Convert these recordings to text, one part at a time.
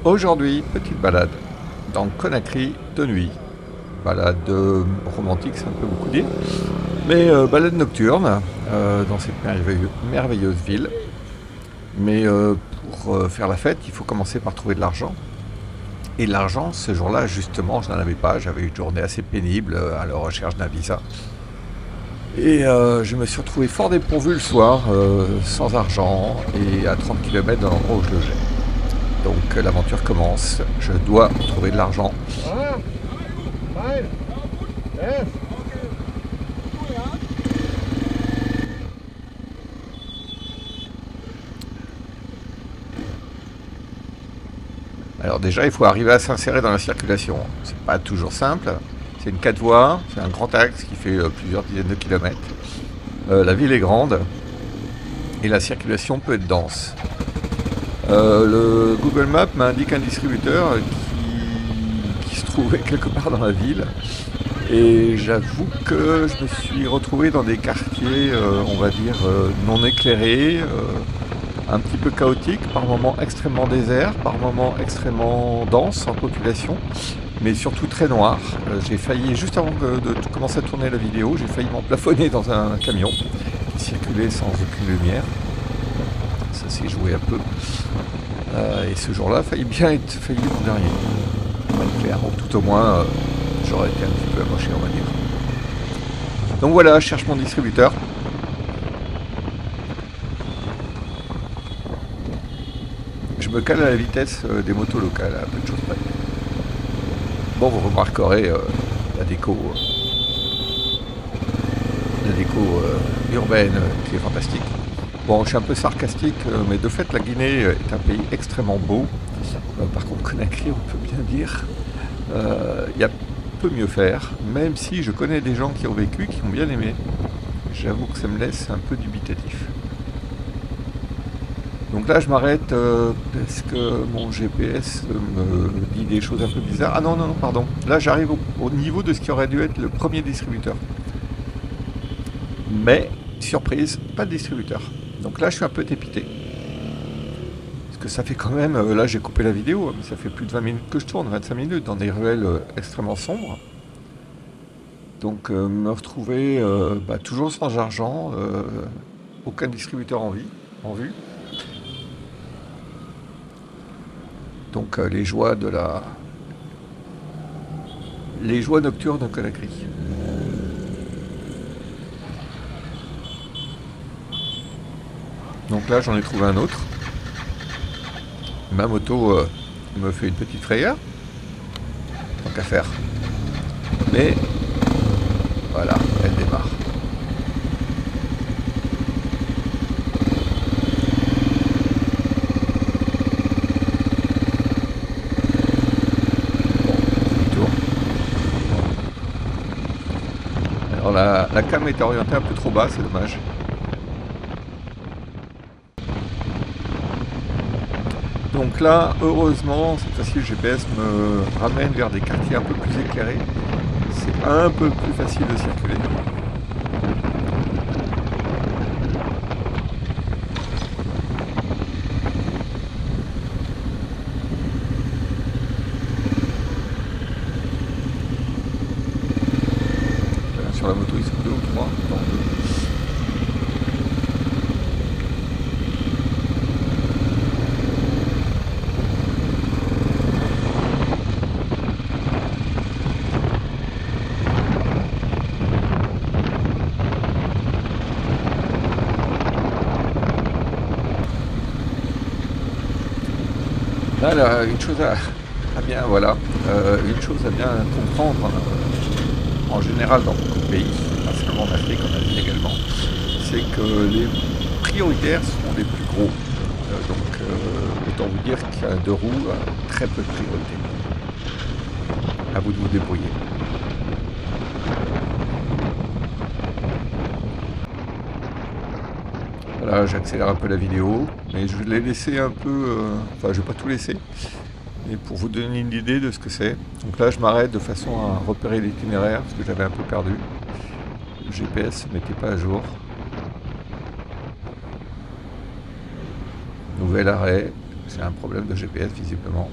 Aujourd'hui, petite balade dans Conakry de nuit. Balade romantique, c'est un peu beaucoup dire, mais balade nocturne dans cette merveilleuse ville. Mais pour faire la fête, il faut commencer par trouver de l'argent. Et l'argent, ce jour-là, justement, je n'en avais pas. J'avais une journée assez pénible à la recherche d'un visa. Et je me suis retrouvé fort dépourvu le soir, sans argent et à 30 km de l'endroit où je logeais. Donc l'aventure commence, je dois trouver de l'argent. Alors déjà, il faut arriver à s'insérer dans la circulation. C'est pas toujours simple. C'est une 4 voies, c'est un grand axe qui fait plusieurs dizaines de kilomètres. La ville est grande et la circulation peut être dense. Le Google Maps m'indique un distributeur qui se trouvait quelque part dans la ville. Et j'avoue que je me suis retrouvé dans des quartiers, on va dire, non éclairés, un petit peu chaotiques, par moments extrêmement déserts, par moments extrêmement denses en population, mais surtout très noirs. J'ai failli, juste avant de commencer à tourner la vidéo, j'ai failli m'emplafonner dans un camion qui circulait sans aucune lumière. Ça s'est joué un peu. Et ce jour-là, failli être mon dernier. Pas clair, ou tout au moins, j'aurais été un petit peu amoché, on va dire. Donc voilà, je cherche mon distributeur. Je me cale à la vitesse des motos locales, à peu de choses près. Bon, vous remarquerez la déco urbaine qui est fantastique. Bon, je suis un peu sarcastique, mais de fait, la Guinée est un pays extrêmement beau. Par contre, Conakry, on peut bien dire, il y a peu mieux faire, même si je connais des gens qui ont vécu, qui ont bien aimé. J'avoue que ça me laisse un peu dubitatif. Donc là, je m'arrête parce que mon GPS me dit des choses un peu bizarres. Ah non, pardon. Là, j'arrive au niveau de ce qui aurait dû être le premier distributeur. Mais, surprise, pas de distributeur. Donc là, je suis un peu dépité. Parce que ça fait quand même... là, j'ai coupé la vidéo, mais ça fait plus de 20 minutes que je tourne, 25 minutes, dans des ruelles extrêmement sombres. Donc, me retrouver toujours sans argent, aucun distributeur en vue. Donc, les joies nocturnes de Conakry. Donc là, j'en ai trouvé un autre. Ma moto me fait une petite frayeur. Tant qu'à faire. Mais voilà, elle démarre. Demi-tour. Alors la cam est orientée un peu trop bas, c'est dommage. Donc là, heureusement, cette fois-ci le GPS me ramène vers des quartiers un peu plus éclairés. C'est un peu plus facile de circuler. Sur la moto, ils sont 2 ou 3. Non, 2. Là, une chose à bien comprendre en général dans beaucoup de pays, pas seulement en Afrique, en Asie également, c'est que les prioritaires sont les plus gros. Autant vous dire qu'un 2 roues a très peu de priorité. À vous de vous débrouiller. Voilà, j'accélère un peu la vidéo, mais je l'ai laissé un peu... je vais pas tout laisser, mais pour vous donner une idée de ce que c'est. Donc là, je m'arrête de façon à repérer l'itinéraire, parce que j'avais un peu perdu. Le GPS ne mettait pas à jour. Nouvel arrêt, c'est un problème de GPS visiblement.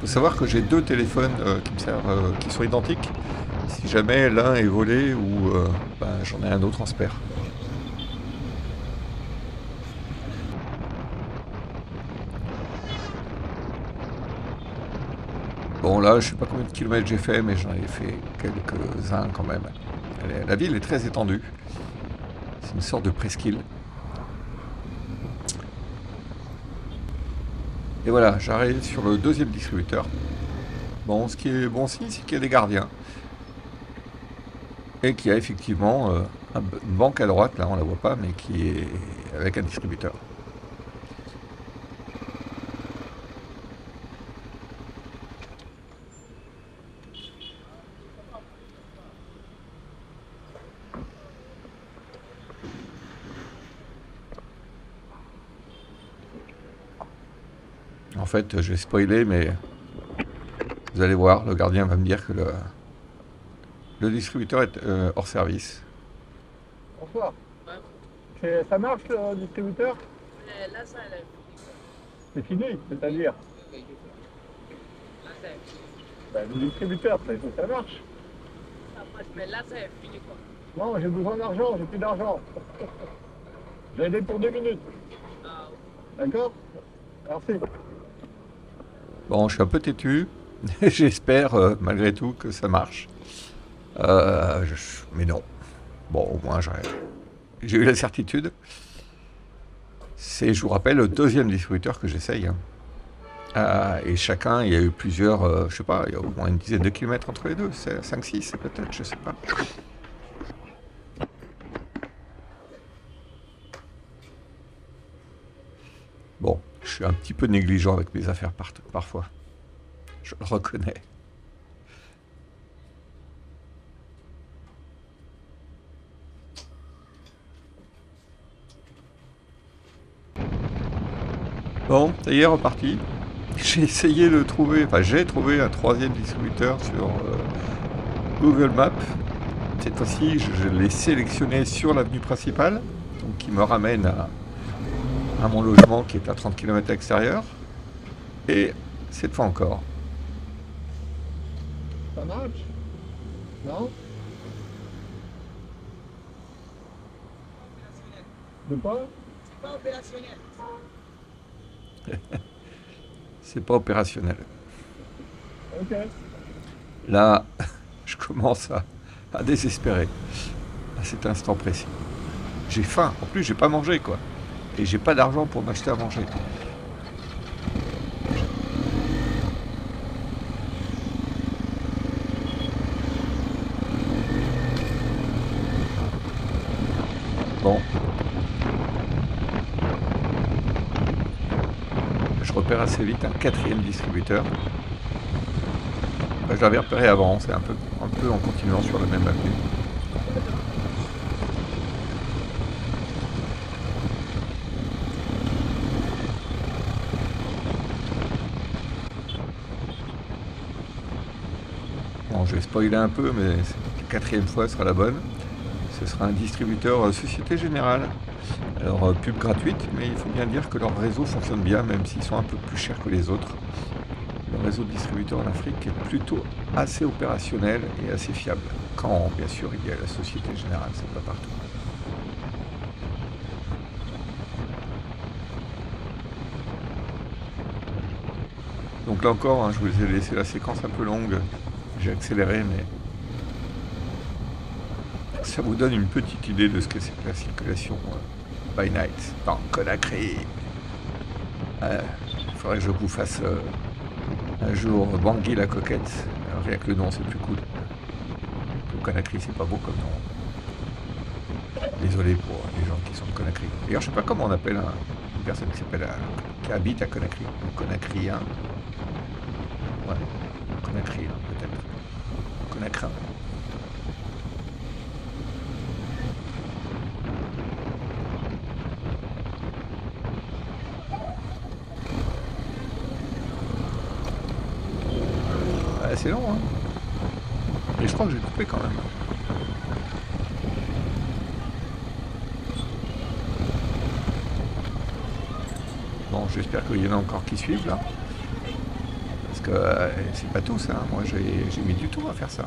Faut savoir que j'ai deux téléphones qui me servent, qui sont identiques. Si jamais l'un est volé ou j'en ai un autre en spare. Bon là, je sais pas combien de kilomètres j'ai fait, mais j'en ai fait quelques-uns quand même. La ville est très étendue. C'est une sorte de presqu'île. Et voilà, j'arrive sur le deuxième distributeur. Bon, ce qui est bon signe, c'est qu'il y a des gardiens. Et qu'il y a effectivement une banque à droite, là on la voit pas, mais qui est avec un distributeur. En fait, je vais spoiler, mais vous allez voir, le gardien va me dire que le distributeur est hors service. Bonsoir. Ça marche le distributeur? Là, ça lève. C'est fini, c'est-à-dire le distributeur, ça marche. Mais là, c'est fini quoi. Non, j'ai besoin d'argent, j'ai plus d'argent. J'ai aidé pour 2 minutes. Ah, D'accord? Merci. Bon, je suis un peu têtu. J'espère malgré tout que ça marche. Mais non. Bon, au moins j'ai eu la certitude. C'est, je vous rappelle, le deuxième distributeur que j'essaye. Et chacun, il y a eu plusieurs, je sais pas, il y a au moins une dizaine de kilomètres entre les deux. 5-6 peut-être, je sais pas. Bon, je suis un petit peu négligent avec mes affaires parfois. Je le reconnais. Bon, ça y est, reparti. J'ai essayé de trouver, j'ai trouvé un troisième distributeur sur Google Maps. Cette fois-ci, je l'ai sélectionné sur l'avenue principale, donc qui me ramène à mon logement qui est à 30 km à l'extérieur. Et cette fois encore. Ça marche? Non? De quoi? c'est pas opérationnel. C'est pas opérationnel. Ok. Là, je commence à désespérer à cet instant précis. J'ai faim. En plus, j'ai pas mangé, quoi. Et j'ai pas d'argent pour m'acheter à manger. Bon. Je repère assez vite un quatrième distributeur. Je l'avais repéré avant, c'est un peu en continuant sur la même avenue. Bon, je vais spoiler un peu, mais la quatrième fois sera la bonne. Ce sera un distributeur Société Générale. Alors, pub gratuite, mais il faut bien dire que leur réseau fonctionne bien, même s'ils sont un peu plus chers que les autres. Le réseau de distributeurs en Afrique est plutôt assez opérationnel et assez fiable. Quand, bien sûr, il y a la Société Générale, c'est pas partout. Donc là encore, je vous ai laissé la séquence un peu longue. J'ai accéléré, mais ça vous donne une petite idée de ce que c'est que la circulation by night dans Conakry. Il faudrait que je vous fasse un jour Bangui la coquette. Alors, rien que le nom, c'est plus cool. Conakry, c'est pas beau comme nom. Désolé pour les gens qui sont de Conakry. D'ailleurs, je sais pas comment on appelle une personne qui habite à Conakry. Un Conacrien. Ouais, Conakry, peut-être. Conakrin. C'est long, hein. Et je crois que j'ai coupé quand même. Bon, j'espère qu'il y en a encore qui suivent là. Parce que c'est pas tout ça. Moi j'ai mis du temps à faire ça.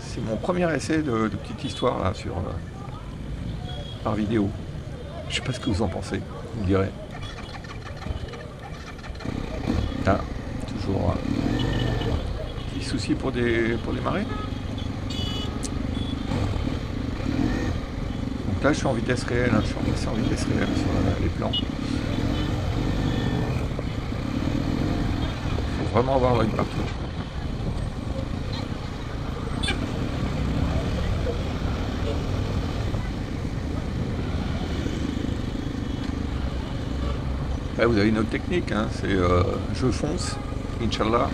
C'est mon premier essai de petite histoire là sur par vidéo. Je sais pas ce que vous en pensez, vous me direz. Ah, toujours petit souci pour démarrer. Donc là je suis en vitesse réelle, hein, je suis passé en vitesse réelle sur les plans. Faut vraiment avoir l'œil partout. Là, vous avez une autre technique, hein, c'est je fonce, Inch'Allah,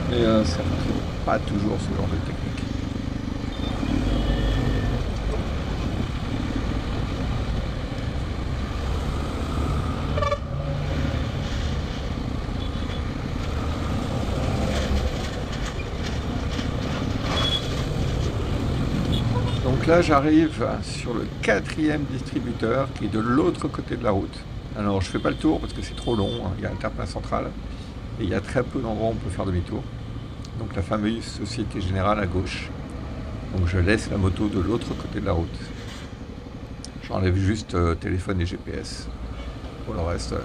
mais ça ne fonctionne pas toujours ce genre de technique. Donc là j'arrive sur le 4e distributeur qui est de l'autre côté de la route. Alors je fais pas le tour parce que c'est trop long, hein. Il y a un terre-plein central et il y a très peu d'endroits où on peut faire demi-tour. Donc la fameuse Société Générale à gauche. Donc je laisse la moto de l'autre côté de la route. J'enlève juste téléphone et GPS. Pour le reste,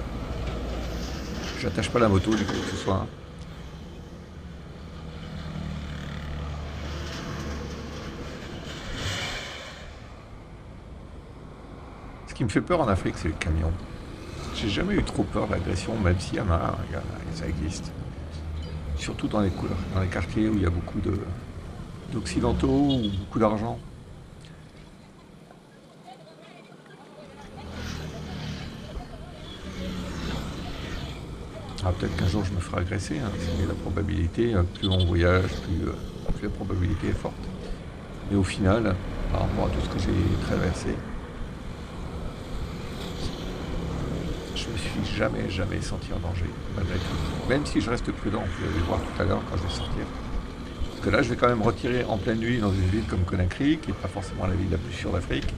j'attache pas la moto du coup que ce soit. Ce qui me fait peur en Afrique, c'est le camion. J'ai jamais eu trop peur de l'agression, même s'il y en a, ça existe. Surtout dans les quartiers où il y a beaucoup d'occidentaux ou beaucoup d'argent. Ah, peut-être qu'un jour je me ferai agresser, hein, c'est la probabilité, plus on voyage, plus la probabilité est forte. Mais au final, par rapport à tout ce que j'ai traversé, je me suis jamais senti en danger, malgré tout. Même si je reste prudent, vous allez le voir tout à l'heure quand je vais sortir. Parce que là, je vais quand même retirer en pleine nuit dans une ville comme Conakry, qui n'est pas forcément la ville la plus sûre d'Afrique,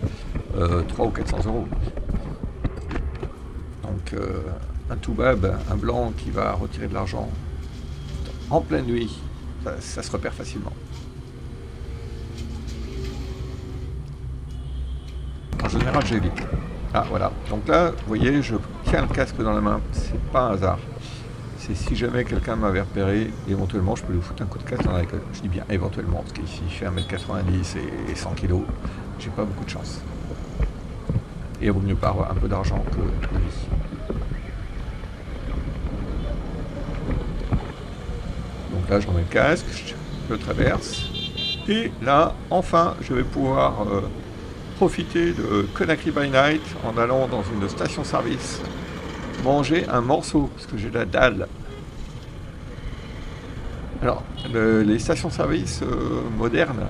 300 ou 400 euros. Donc, un toubab, un blanc qui va retirer de l'argent en pleine nuit, ça se repère facilement. En général, j'évite. Ah voilà, donc là, vous voyez, je tiens le casque dans la main, c'est pas un hasard. C'est si jamais quelqu'un m'avait repéré, éventuellement, je peux lui foutre un coup de casque dans la gueule. Je dis bien éventuellement, parce qu'ici, je fais 1m90 et 100 kg, j'ai pas beaucoup de chance. Et il vaut mieux pas avoir un peu d'argent que de vie. Donc là, je remets le casque, je le traverse, et là, enfin, je vais pouvoir profiter de Conakry by Night en allant dans une station-service manger un morceau, parce que j'ai la dalle. Alors, les stations-service modernes,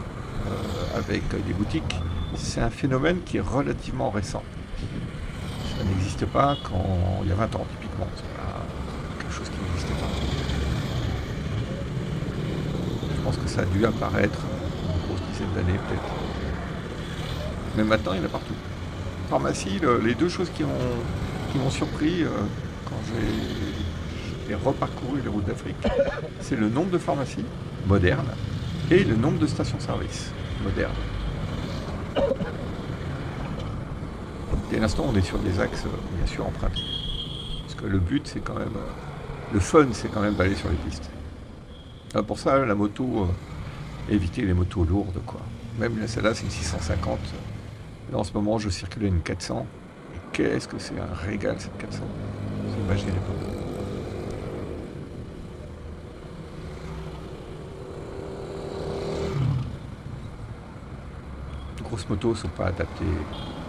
avec des boutiques, c'est un phénomène qui est relativement récent. Ça n'existe pas quand il y a 20 ans, typiquement. C'est pas quelque chose qui n'existait pas. Je pense que ça a dû apparaître une grosse dizaine d'années, peut-être. Mais maintenant, il y en a partout. Pharmacie, les deux choses qui m'ont surpris quand j'ai reparcouru les routes d'Afrique, c'est le nombre de pharmacies modernes et le nombre de stations-service modernes. Dès l'instant, on est sur des axes, bien sûr, empruntés. Parce que le but, c'est quand même... le fun, c'est quand même d'aller sur les pistes. Alors pour ça, la moto, éviter les motos lourdes, quoi. Même celle-là, c'est une 650. Là, en ce moment, je circulais une 400. Et qu'est-ce que c'est un régal, cette 400. Vous imaginez pas. Les grosses motos ne sont pas adaptées,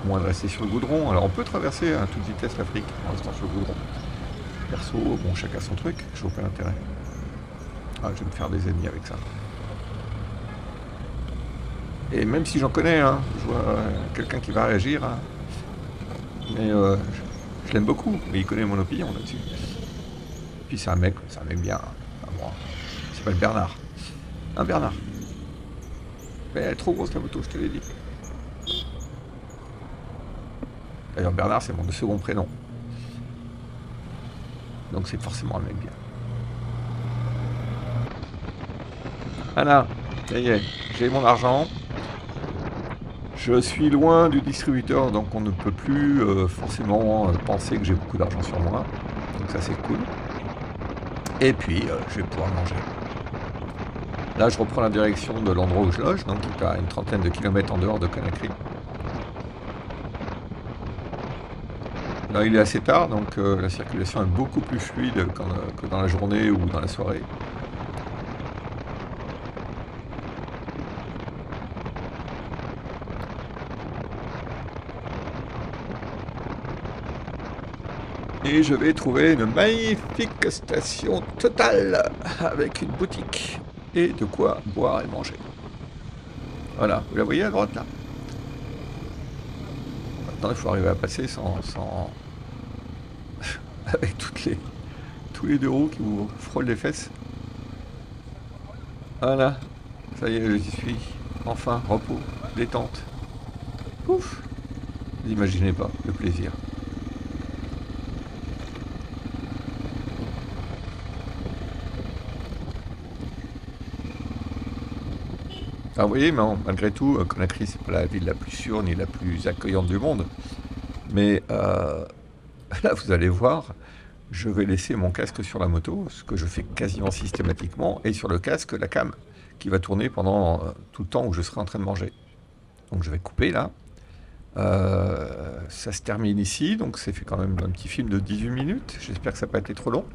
moins de rester sur le goudron. Alors, on peut traverser à toute vitesse l'Afrique en restant sur le goudron. Perso, bon, chacun son truc. Je vois pas l'intérêt. Ah, je vais me faire des ennemis avec ça. Et même si j'en connais, hein, je vois quelqu'un qui va réagir, hein, mais je l'aime beaucoup, mais il connaît mon opinion là-dessus. Puis c'est un mec bien, hein, moi. Il s'appelle Bernard. Un Bernard. Mais elle est trop grosse la moto, je te l'ai dit. D'ailleurs Bernard c'est mon second prénom. Donc c'est forcément un mec bien. Voilà, ça y est, j'ai mon argent. Je suis loin du distributeur, donc on ne peut plus forcément penser que j'ai beaucoup d'argent sur moi. Donc ça c'est cool. Et puis je vais pouvoir manger. Là je reprends la direction de l'endroit où je loge, donc qui est à une trentaine de kilomètres en dehors de Conakry. Là il est assez tard, donc la circulation est beaucoup plus fluide que dans la journée ou dans la soirée. Et je vais trouver une magnifique station Total avec une boutique et de quoi boire et manger. Voilà, vous la voyez à droite là. Maintenant il faut arriver à passer sans... avec tous les deux roues qui vous frôlent les fesses. Voilà, ça y est, j'y suis. Enfin, repos, détente. Ouf, vous n'imaginez pas le plaisir. Ah, vous voyez, malgré tout, Conakry, c'est pas la ville la plus sûre ni la plus accueillante du monde. Mais là, vous allez voir, je vais laisser mon casque sur la moto, ce que je fais quasiment systématiquement, et sur le casque, la cam, qui va tourner pendant tout le temps où je serai en train de manger. Donc je vais couper là. Ça se termine ici, donc c'est fait quand même un petit film de 18 minutes. J'espère que ça n'a pas été trop long.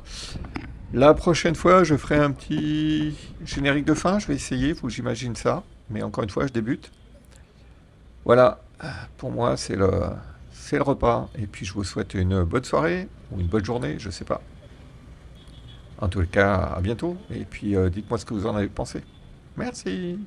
La prochaine fois, je ferai un petit générique de fin. Je vais essayer, faut que j'imagine ça. Mais encore une fois, je débute. Voilà, pour moi, c'est le repas. Et puis, je vous souhaite une bonne soirée ou une bonne journée, je sais pas. En tout cas, à bientôt. Et puis, dites-moi ce que vous en avez pensé. Merci.